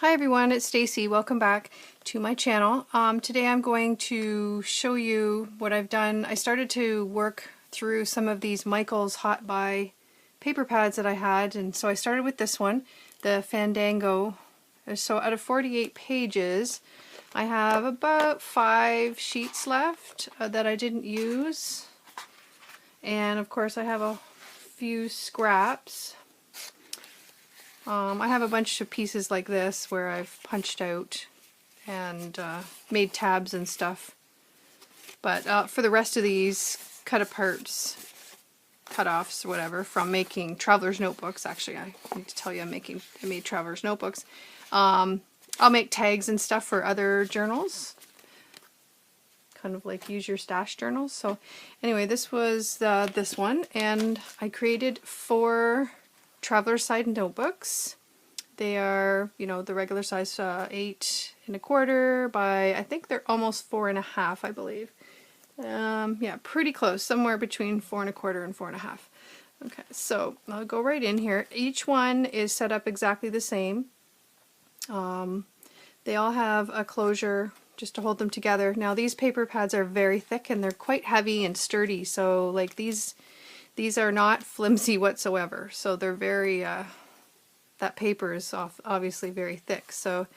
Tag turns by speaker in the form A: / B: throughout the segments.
A: Hi everyone, it's Stacy. Welcome back to my channel. Today I'm going to show you what I've done. I started to work through some of these Michaels Hot Buy paper pads that I had, and so I started with this one, the Fandango. So out of 48 pages, I have about 5 sheets left that I didn't use, and of course I have a few scraps. I have a bunch of pieces like this where I've punched out and made tabs and stuff. But for the rest of these cut-aparts, cut-offs, whatever, from making traveler's notebooks, actually I need to tell you I made traveler's notebooks. I'll make tags and stuff for other journals, kind of like use your stash journals. So anyway, this was this one, and I created 4 traveler's side notebooks. They are, you know, the regular size 8 1/4 by, I think they're almost 4 1/2, I believe. Yeah, pretty close, somewhere between 4 1/4 and 4 1/2. Okay, so I'll go right in here. Each one is set up exactly the same. They all have a closure just to hold them together. Now these paper pads are very thick and they're quite heavy and sturdy, so like these are not flimsy whatsoever. So they're very, that paper is obviously very thick. So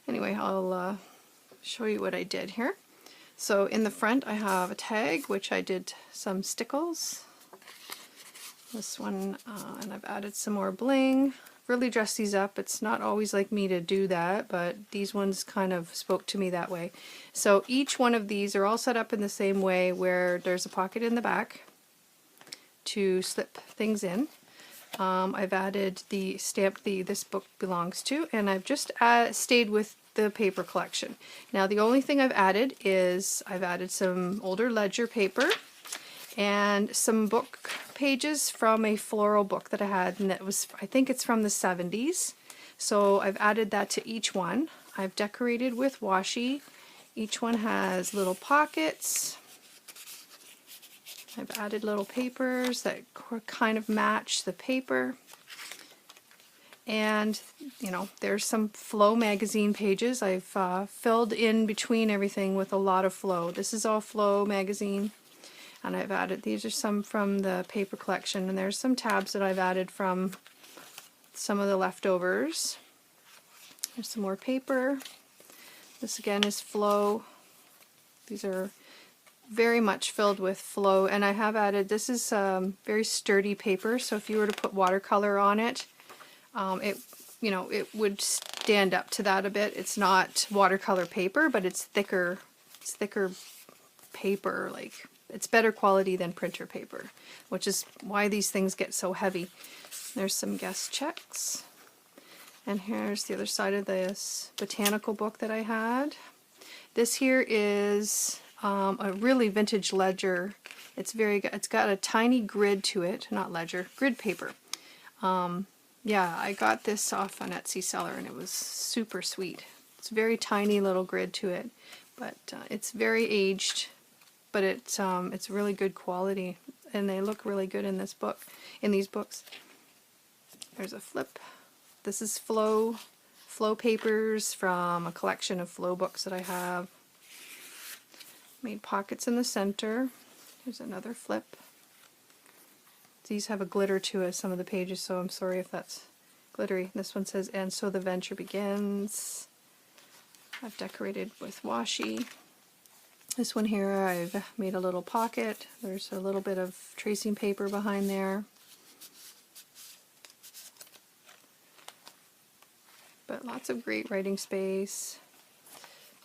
A: anyway, I'll show you what I did here. So in the front I have a tag, which I did some stickles. This one, and I've added some more bling. Really dressed these up. It's not always like me to do that, but these ones kind of spoke to me that way. So each one of these are all set up in the same way, where there's a pocket in the back to slip things in. I've added the stamp this book belongs to, and I've just stayed with the paper collection. Now the only thing I've added is I've added some older ledger paper and some book pages from a floral book that I had, and that was, I think it's from the 70s. So I've added that to each one. I've decorated with washi. Each one has little pockets. I've added little papers that kind of match the paper. And, you know, there's some Flow magazine pages. I've filled in between everything with a lot of Flow. This is all Flow magazine. And I've added, these are some from the paper collection, and there's some tabs that I've added from some of the leftovers. There's some more paper. This again is Flow. These are very much filled with Flow, and I have added, this is very sturdy paper, so if you were to put watercolor on it, you know, it would stand up to that a bit. It's not watercolor paper, but it's thicker paper, like it's better quality than printer paper, which is why these things get so heavy. There's some guest checks, and here's the other side of this botanical book that I had. This here is a really vintage ledger. It's very good. It's got a tiny grid to it, not ledger, grid paper. Yeah, I got this off an Etsy seller, and it was super sweet. It's a very tiny little grid to it, but it's very aged, but it's really good quality, and they look really good in this book, in these books. There's a flip. This is Flow papers from a collection of Flow books that I have. Made pockets in the center. Here's another flip. These have a glitter to it, some of the pages, so I'm sorry if that's glittery. This one says, "And so the venture begins." I've decorated with washi. This one here, I've made a little pocket. There's a little bit of tracing paper behind there. But lots of great writing space.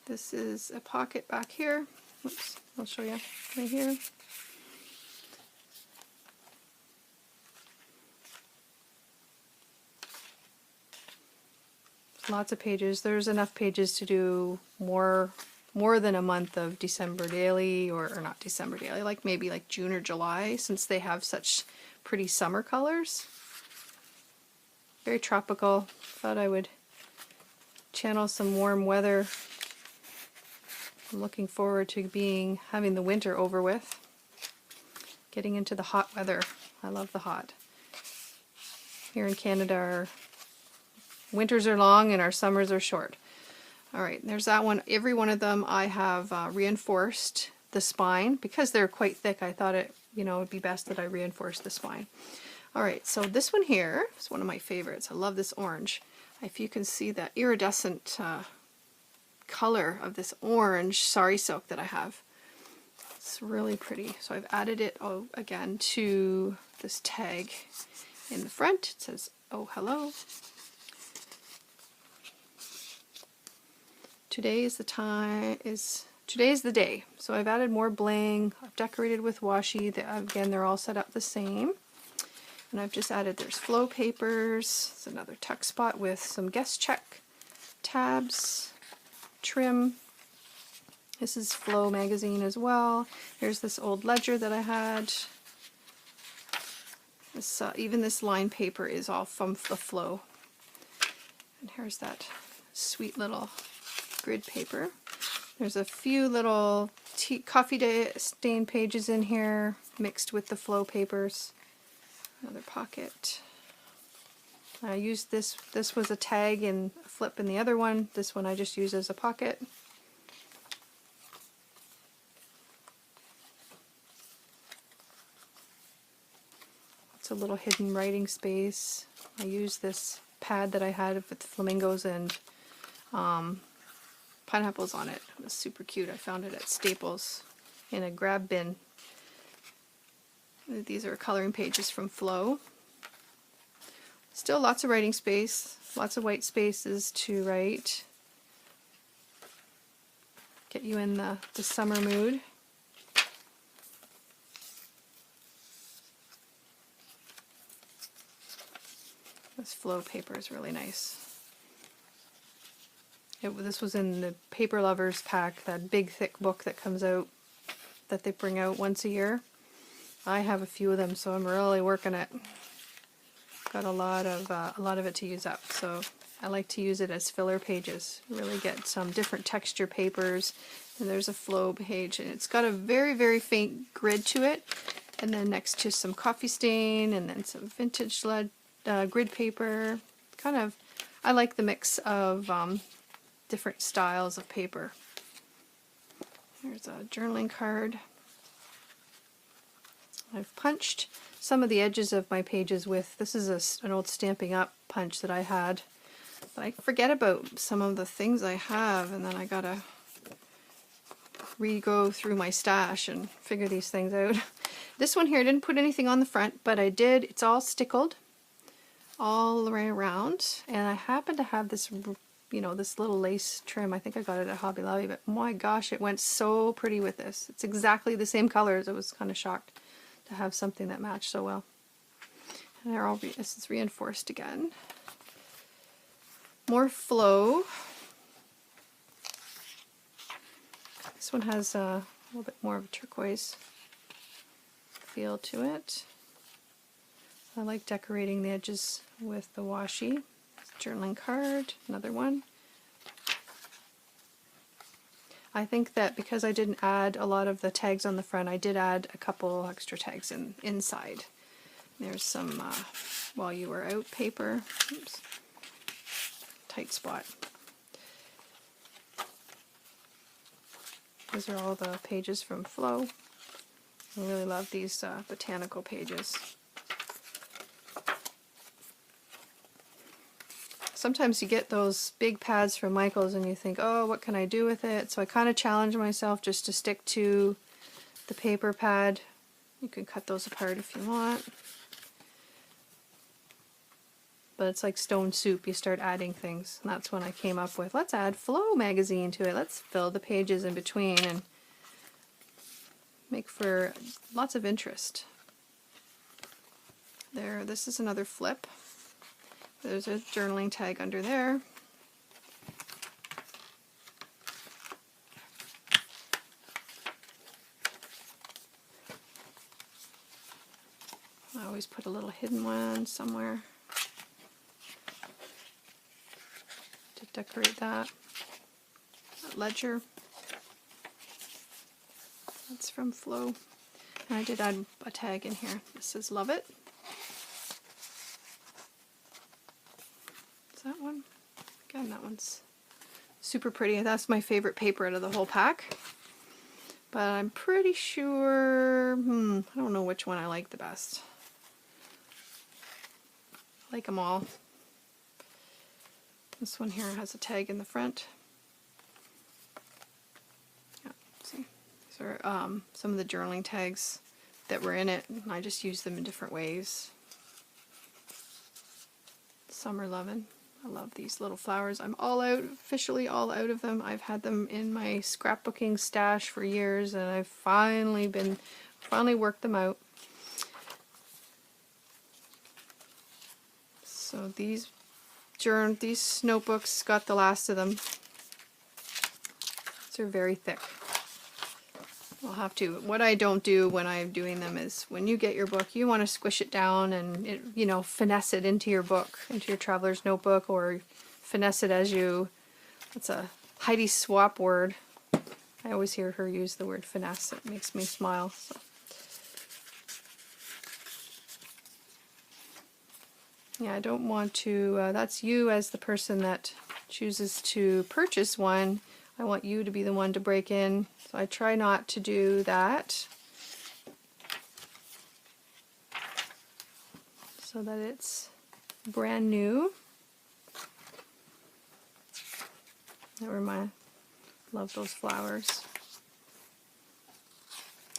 A: This is a pocket back here. Oops, I'll show you right here. Lots of pages. There's enough pages to do more than a month of December Daily, or not December Daily, like maybe like June or July, since they have such pretty summer colors. Very tropical. Thought I would channel some warm weather. I'm looking forward to having the winter over with. Getting into the hot weather. I love the hot. Here in Canada, our winters are long and our summers are short. All right, there's that one. Every one of them I have reinforced the spine. Because they're quite thick, I thought it, you know, it'd be best that I reinforce the spine. All right, so this one here is one of my favorites. I love this orange. If you can see that iridescent color of this orange sari silk that I have. It's really pretty. So I've added it again to this tag in the front. It says, "Oh, hello. Today's the day." So I've added more bling. I've decorated with washi. Again, they're all set up the same. And I've just added, there's flow papers. It's another tuck spot with some guest check tabs, trim. This is Flow magazine as well. Here's this old ledger that I had. This, even this line paper is all from the Flow. And here's that sweet little grid paper. There's a few little coffee stain pages in here mixed with the Flow papers. Another pocket. I used this was a tag and a flip in the other one. This one I just use as a pocket. It's a little hidden writing space. I used this pad that I had with flamingos and pineapples on it. It was super cute. I found it at Staples in a grab bin. These are coloring pages from Flow. Still lots of writing space, lots of white spaces to write. Get you in the summer mood. This Flow paper is really nice. This was in the Paper Lovers pack, that big thick book that comes out, that they bring out once a year. I have a few of them, so I'm really working it. Got a lot of it to use up, so I like to use it as filler pages. Really get some different texture papers. And there's a Flow page, and it's got a very, very faint grid to it. And then next to some coffee stain, and then some vintage lead grid paper. Kind of, I like the mix of different styles of paper. Here's a journaling card. I've punched some of the edges of my pages with, this is an old Stampin' Up punch that I had. But I forget about some of the things I have, and then I gotta re-go through my stash and figure these things out. This one here, I didn't put anything on the front, but I did, it's all stickled all the way around, and I happen to have this, you know, this little lace trim. I think I got it at Hobby Lobby, but my gosh, it went so pretty with this. It's exactly the same colors. I was kind of shocked to have something that matched so well. And they're all this is reinforced again. More Flow. This one has a little bit more of a turquoise feel to it. I like decorating the edges with the washi. Journaling card, another one. I think that because I didn't add a lot of the tags on the front, I did add a couple extra tags inside. There's some While You Were Out paper. Oops. Tight spot. These are all the pages from Flow. I really love these botanical pages. Sometimes you get those big pads from Michaels and you think, oh, what can I do with it? So I kind of challenge myself just to stick to the paper pad. You can cut those apart if you want. But it's like stone soup. You start adding things. And that's when I came up with, let's add Flow magazine to it. Let's fill the pages in between and make for lots of interest. There, this is another flip. There's a journaling tag under there. I always put a little hidden one somewhere to decorate that. Ledger. That's from Flow. And I did add a tag in here. This says Love It. That one. That one's super pretty. That's my favorite paper out of the whole pack. But I'm pretty sure, I don't know which one I like the best. I like them all. This one here has a tag in the front. Yeah, see, these are some of the journaling tags that were in it, and I just use them in different ways. Summer Lovin'. I love these little flowers. I'm all out, officially all out of them. I've had them in my scrapbooking stash for years, and I've finally worked them out. So these notebooks got the last of them. These are very thick. I'll have to. What I don't do when I'm doing them is when you get your book, you want to squish it down and finesse it into your book, into your traveler's notebook, or finesse it as you. That's a Heidi Swapp word. I always hear her use the word finesse. It makes me smile. So. Yeah, I don't want to. That's you as the person that chooses to purchase one. I want you to be the one to break in, so I try not to do that, so that it's brand new. Love those flowers.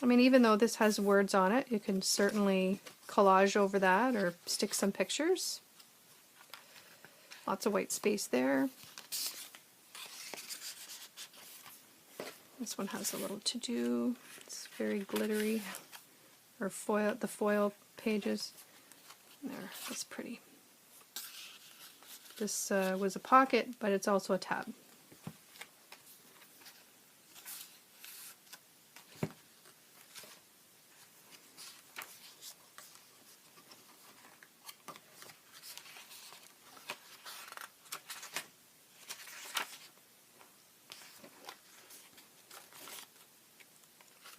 A: I mean, even though this has words on it, you can certainly collage over that or stick some pictures. Lots of white space there. This one has a little to-do. It's very glittery. Or foil, the foil pages. There, that's pretty. This was a pocket, but it's also a tab.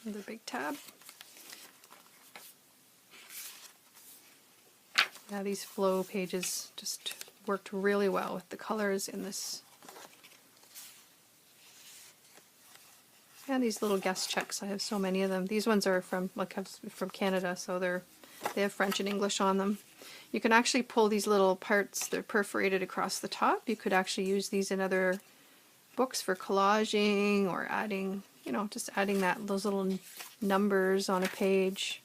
A: Another big tab. Yeah, these flow pages just worked really well with the colors in this. And these little guest checks, I have so many of them. These ones are from Canada, so they have French and English on them. You can actually pull these little parts, they're perforated across the top. You could actually use these in other books for collaging or adding, just adding those little numbers on a page.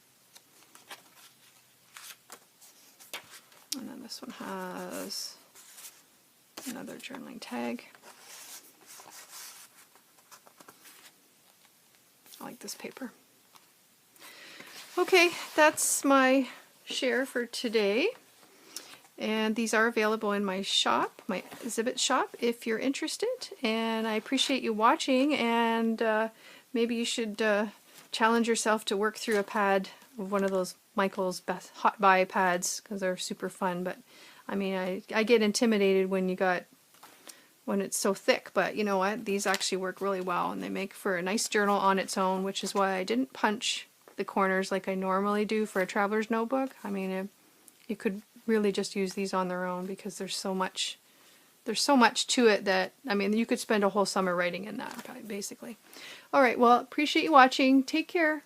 A: And then this one has another journaling tag. I like this paper. Okay, that's my share for today. And these are available in my shop, my exhibit shop, if you're interested. And I appreciate you watching, and maybe you should challenge yourself to work through a pad of one of those Michael's Best Hot Buy pads, because they're super fun. But I mean, I get intimidated when it's so thick, but you know what? These actually work really well, and they make for a nice journal on its own, which is why I didn't punch the corners like I normally do for a traveler's notebook. I mean, you could really just use these on their own, because there's so much to it that, I mean, you could spend a whole summer writing in that, basically. Alright, well, appreciate you watching. Take care.